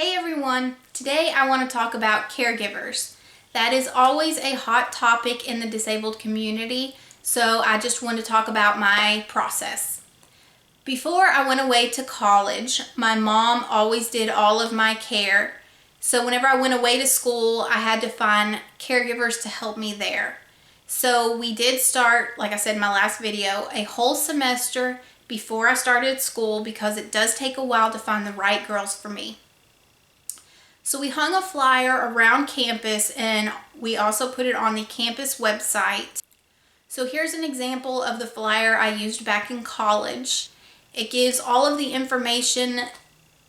Hey everyone, today I want to talk about caregivers. That is always a hot topic in the disabled community, so I just want to talk about my process. Before I went away to college, my mom always did all of my care, so whenever I went away to school, I had to find caregivers to help me there. So we did start, like I said in my last video, a whole semester before I started school because it does take a while to find the right girls for me. So we hung a flyer around campus and we also put it on the campus website. So here's an example of the flyer I used back in college. It gives all of the information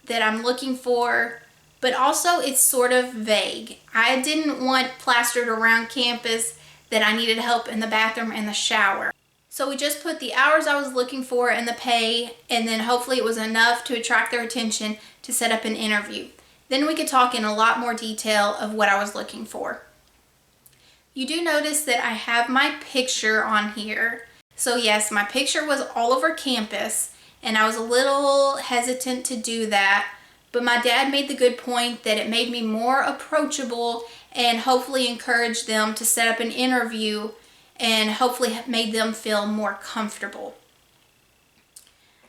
that I'm looking for, but also it's sort of vague. I didn't want plastered around campus that I needed help in the bathroom and the shower. So we just put the hours I was looking for and the pay, and then hopefully it was enough to attract their attention to set up an interview. Then we could talk in a lot more detail of what I was looking for. You do notice that I have my picture on here. So yes, my picture was all over campus and I was a little hesitant to do that, but my dad made the good point that it made me more approachable and hopefully encouraged them to set up an interview and hopefully made them feel more comfortable.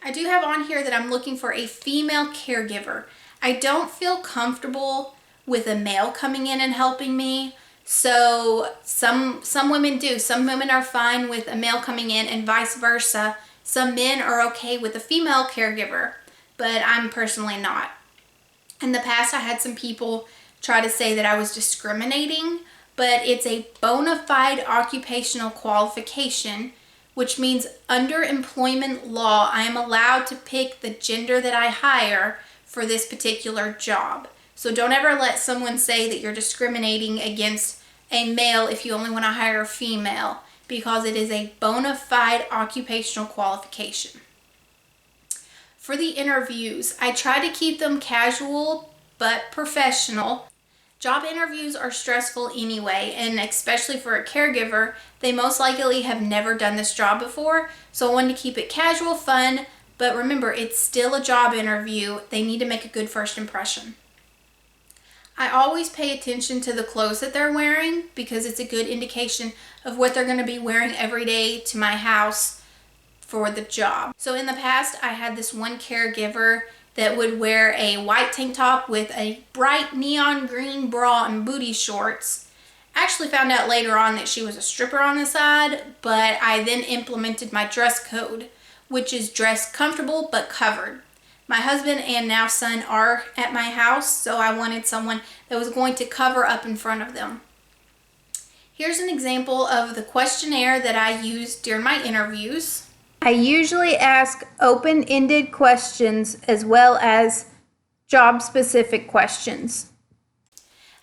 I do have on here that I'm looking for a female caregiver. I don't feel comfortable with a male coming in and helping me. So some women do. Some women are fine with a male coming in and vice versa. Some men are okay with a female caregiver, but I'm personally not. In the past, I had some people try to say that I was discriminating, but it's a bona fide occupational qualification, which means under employment law, I am allowed to pick the gender that I hire for this particular job. So don't ever let someone say that you're discriminating against a male if you only want to hire a female, because it is a bona fide occupational qualification. For the interviews, I try to keep them casual but professional. Job interviews are stressful anyway, and especially for a caregiver, they most likely have never done this job before, so I wanted to keep it casual, fun, but remember, it's still a job interview. They need to make a good first impression. I always pay attention to the clothes that they're wearing because it's a good indication of what they're going to be wearing every day to my house for the job. So in the past, I had this one caregiver that would wear a white tank top with a bright neon green bra and booty shorts. I actually found out later on that she was a stripper on the side, but I then implemented my dress code, which is dress comfortable but covered. My husband and now son are at my house, so I wanted someone that was going to cover up in front of them. Here's an example of the questionnaire that I use during my interviews. I usually ask open-ended questions as well as job-specific questions.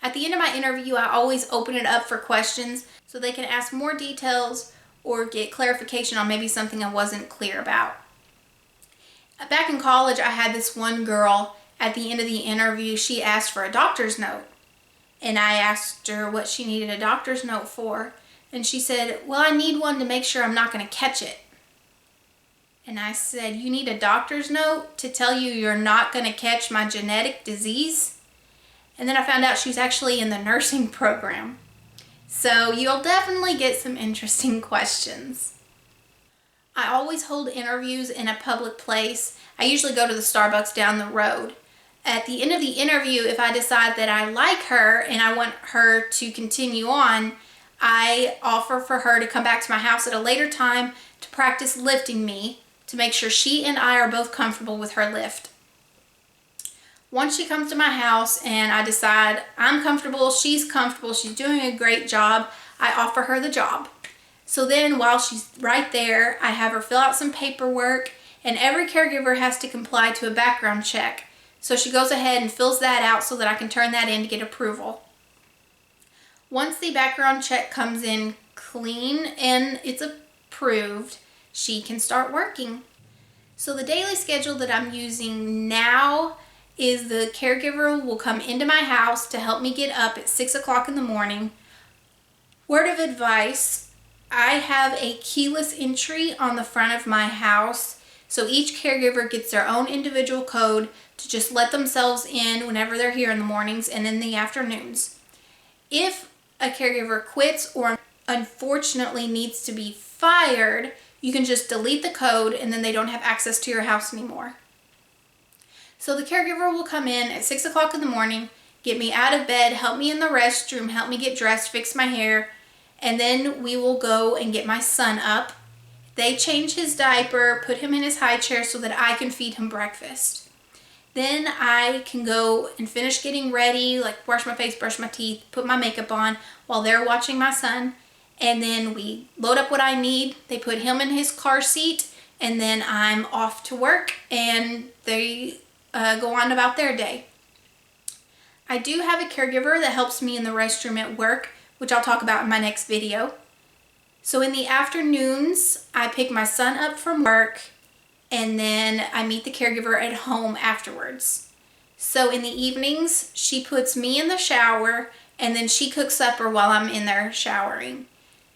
At the end of my interview, I always open it up for questions so they can ask more details or get clarification on maybe something I wasn't clear about. Back in college, I had this one girl, at the end of the interview, she asked for a doctor's note. And I asked her what she needed a doctor's note for. And she said, well, I need one to make sure I'm not going to catch it. And I said, you need a doctor's note to tell you you're not going to catch my genetic disease? And then I found out she was actually in the nursing program. So you'll definitely get some interesting questions. I always hold interviews in a public place. I usually go to the Starbucks down the road. At the end of the interview, if I decide that I like her and I want her to continue on, I offer for her to come back to my house at a later time to practice lifting me to make sure she and I are both comfortable with her lift. Once she comes to my house and I decide I'm comfortable, she's doing a great job, I offer her the job. So then while she's right there, I have her fill out some paperwork, and every caregiver has to comply to a background check. So she goes ahead and fills that out so that I can turn that in to get approval. Once the background check comes in clean and it's approved, she can start working. So the daily schedule that I'm using now is the caregiver will come into my house to help me get up at 6 o'clock in the morning. Word of advice, I have a keyless entry on the front of my house. So each caregiver gets their own individual code to just let themselves in whenever they're here in the mornings and in the afternoons. If a caregiver quits or unfortunately needs to be fired, you can just delete the code and then they don't have access to your house anymore. So the caregiver will come in at 6 o'clock in the morning, get me out of bed, help me in the restroom, help me get dressed, fix my hair, and then we will go and get my son up. They change his diaper, put him in his high chair so that I can feed him breakfast. Then I can go and finish getting ready, like wash my face, brush my teeth, put my makeup on while they're watching my son. And then we load up what I need. They put him in his car seat, and then I'm off to work and they go on about their day. I do have a caregiver that helps me in the restroom at work, which I'll talk about in my next video. So in the afternoons, I pick my son up from work and then I meet the caregiver at home afterwards. So in the evenings, she puts me in the shower and then she cooks supper while I'm in there showering.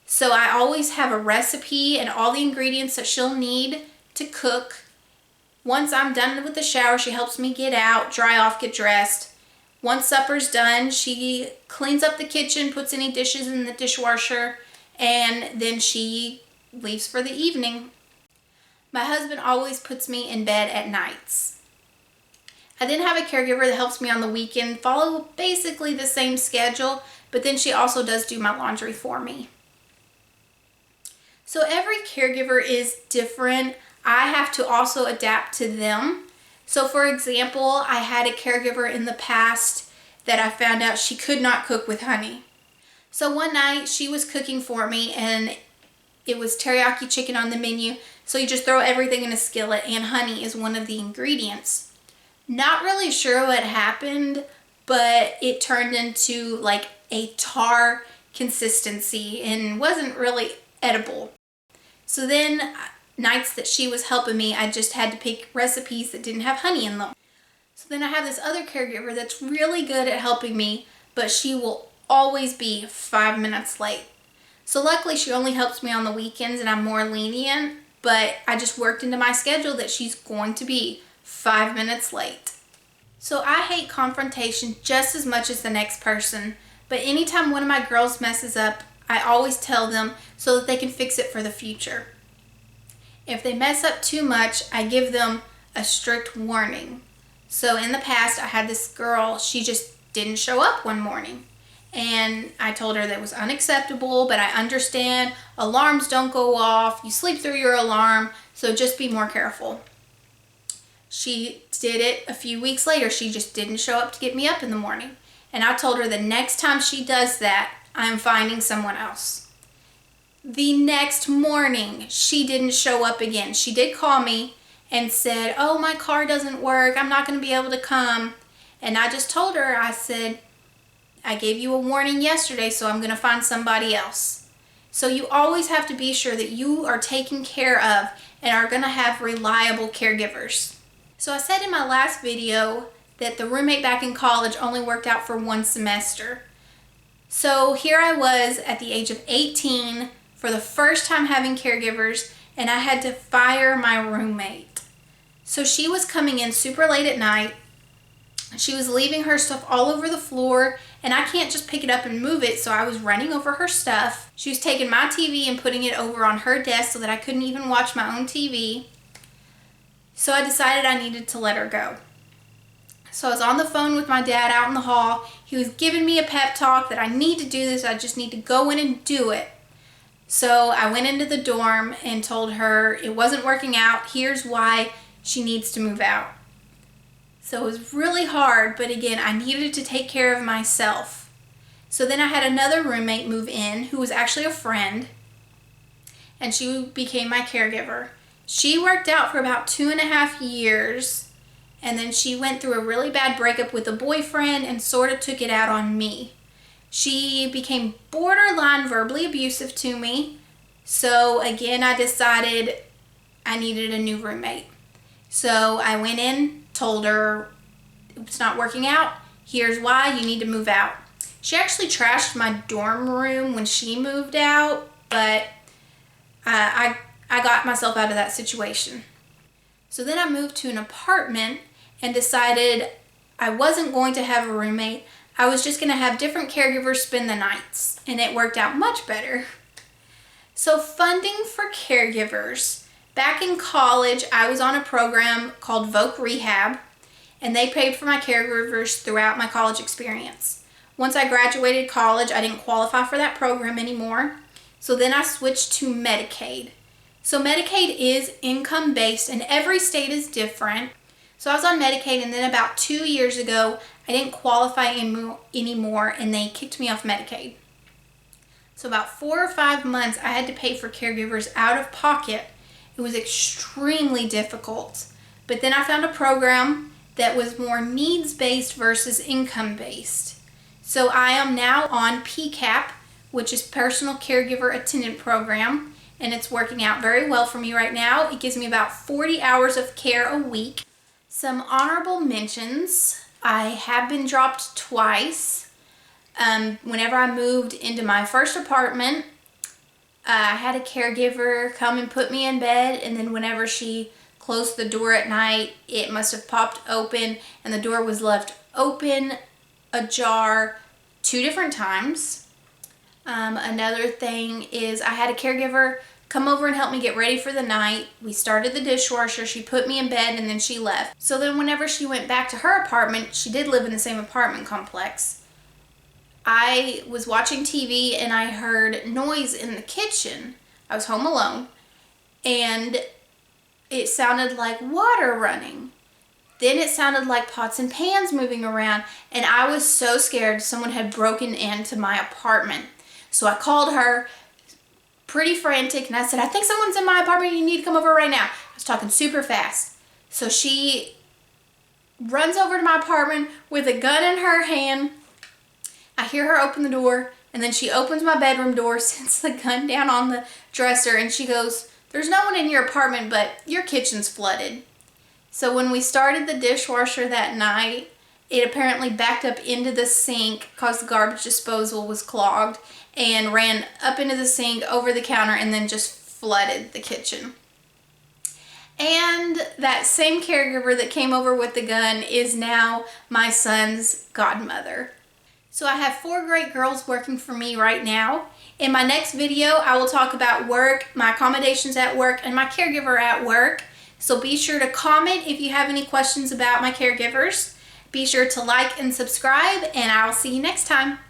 So I always have a recipe and all the ingredients that she'll need to cook. Once I'm done with the shower, she helps me get out, dry off, get dressed. Once supper's done, she cleans up the kitchen, puts any dishes in the dishwasher, and then she leaves for the evening. My husband always puts me in bed at nights. I then have a caregiver that helps me on the weekend, follow basically the same schedule, but then she also does do my laundry for me. So every caregiver is different. I have to also adapt to them. So for example, I had a caregiver in the past that I found out she could not cook with honey. So one night she was cooking for me and it was teriyaki chicken on the menu. So you just throw everything in a skillet and honey is one of the ingredients. Not really sure what happened, but it turned into like a tar consistency and wasn't really edible. So then nights that she was helping me, I just had to pick recipes that didn't have honey in them. So then I have this other caregiver that's really good at helping me, but she will always be 5 minutes late. So luckily she only helps me on the weekends and I'm more lenient, but I just worked into my schedule that she's going to be 5 minutes late. So I hate confrontation just as much as the next person, but anytime one of my girls messes up, I always tell them so that they can fix it for the future. If they mess up too much, I give them a strict warning. So in the past, I had this girl, she just didn't show up one morning. And I told her that was unacceptable, but I understand alarms don't go off. You sleep through your alarm, so just be more careful. She did it a few weeks later. She just didn't show up to get me up in the morning. And I told her the next time she does that, I'm finding someone else. The next morning, she didn't show up again. She did call me and said, "Oh, my car doesn't work. I'm not going to be able to come." And I just told her, I said, "I gave you a warning yesterday, so I'm going to find somebody else." So you always have to be sure that you are taken care of and are going to have reliable caregivers. So I said in my last video that the roommate back in college only worked out for one semester. So here I was at the age of 18 for the first time having caregivers, and I had to fire my roommate. So she was coming in super late at night. She was leaving her stuff all over the floor, and I can't just pick it up and move it, so I was running over her stuff. She was taking my TV and putting it over on her desk so that I couldn't even watch my own TV. So I decided I needed to let her go. So I was on the phone with my dad out in the hall. He was giving me a pep talk that I need to do this, I just need to go in and do it. So I went into the dorm and told her it wasn't working out. Here's why she needs to move out. So it was really hard, but again, I needed to take care of myself. So then I had another roommate move in who was actually a friend, and she became my caregiver. She worked out for about 2.5 years, and then she went through a really bad breakup with a boyfriend and sort of took it out on me. She became borderline verbally abusive to me. So again, I decided I needed a new roommate. So I went in, told her it's not working out. Here's why, you need to move out. She actually trashed my dorm room when she moved out, but I got myself out of that situation. So then I moved to an apartment and decided I wasn't going to have a roommate. I was just going to have different caregivers spend the nights, and it worked out much better. So funding for caregivers. Back in college, I was on a program called Voc Rehab, and they paid for my caregivers throughout my college experience. Once I graduated college, I didn't qualify for that program anymore, so then I switched to Medicaid. So Medicaid is income-based, and every state is different. So I was on Medicaid, and then about 2 years ago, I didn't qualify anymore, and they kicked me off Medicaid. So about 4 or 5 months, I had to pay for caregivers out of pocket. It was extremely difficult. But then I found a program that was more needs-based versus income-based. So I am now on PCAP, which is Personal Caregiver Attendant Program, and it's working out very well for me right now. It gives me about 40 hours of care a week. Some honorable mentions. I have been dropped twice. Whenever I moved into my first apartment, I had a caregiver come and put me in bed, and then whenever she closed the door at night, it must have popped open, and the door was left open, ajar, 2 different times. Another thing is I had a caregiver come over and help me get ready for the night. We started the dishwasher, she put me in bed, and then she left. So then whenever she went back to her apartment, she did live in the same apartment complex. I was watching TV and I heard noise in the kitchen. I was home alone, and it sounded like water running. Then it sounded like pots and pans moving around, and I was so scared someone had broken into my apartment. So I called her, pretty frantic, and I said, I think someone's in my apartment, you need to come over right now. I was talking super fast. So she runs over to my apartment with a gun in her hand. I hear her open the door, and then she opens my bedroom door, sets the gun down on the dresser, and she goes, there's no one in your apartment, but your kitchen's flooded. So when we started the dishwasher that night, it apparently backed up into the sink because the garbage disposal was clogged, and ran up into the sink, over the counter, and then just flooded the kitchen. And that same caregiver that came over with the gun is now my son's godmother. So I have 4 great girls working for me right now. In my next video, I will talk about work, my accommodations at work, and my caregiver at work. So be sure to comment if you have any questions about my caregivers. Be sure to like and subscribe, and I'll see you next time.